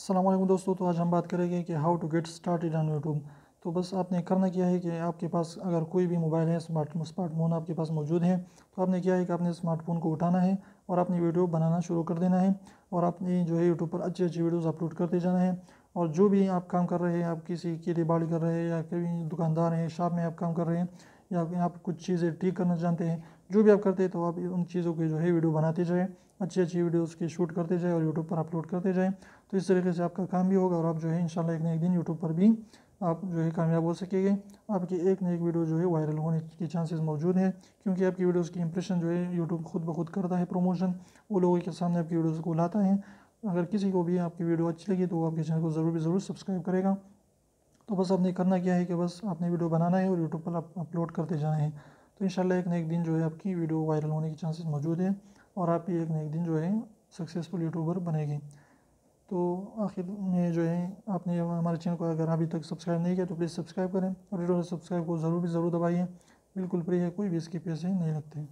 अस्सलाम वालेकुम दोस्तों। तो आज हम बात करेंगे कि how to get started on YouTube. तो बस आपने करना क्या है कि आपके पास अगर कोई भी मोबाइल है, स्मार्टफोन आपके पास मौजूद है, तो आपने क्या है कि आपने स्मार्टफोन को उठाना है और अपनी वीडियो बनाना शुरू कर देना है और आपने जो है यूट्यूब पर अच्छी अच्छी वीडियोस अपलोड करते जाना है। और जो भी आप काम कर रहे हैं, आप किसी खेती बाड़ी कर रहे हैं या कहीं दुकानदार हैं, शॉप में आप काम कर रहे हैं या आप कुछ चीज़ें ठीक करना चाहते हैं, जो भी आप करते हैं तो आप उन चीज़ों की जो है वीडियो बनाते जाएँ, अच्छी अच्छी वीडियोज़ की शूट करते जाएँ और यूट्यूब पर अपलोड करते जाएँ। तो इस तरीके से आपका काम भी होगा और आप जो है इंशाल्लाह एक न एक दिन यूट्यूब पर भी आप जो है कामयाब हो सकेंगे। आपकी एक न एक वीडियो जो है वायरल होने की चांसेस मौजूद है, क्योंकि आपकी वीडियोस की इंप्रेशन जो है यूट्यूब खुद ब खुद करता है प्रमोशन, वो लोगों के सामने आपकी वीडियोस को लाता है। अगर किसी को भी आपकी वीडियो अच्छी लगी तो वो आपके चैनल को ज़रूर सब्सक्राइब करेगा। तो बस आपने करना क्या है कि बस आपने वीडियो बनाना है और यूट्यूब पर अपलोड करते जाना है। तो इंशाल्लाह एक न एक दिन जो है आपकी वीडियो वायरल होने की चांसेस मौजूद है और आप भी एक न एक दिन जो है सक्सेसफुल यूट्यूबर बनेंगे। तो आखिर में जो है आपने हमारे चैनल को अगर अभी तक सब्सक्राइब नहीं किया तो प्लीज़ सब्सक्राइब करें और वीडियो सब्सक्राइब को ज़रूर दबाइए। बिल्कुल फ्री है, कोई भी इसके पैसे नहीं लगते।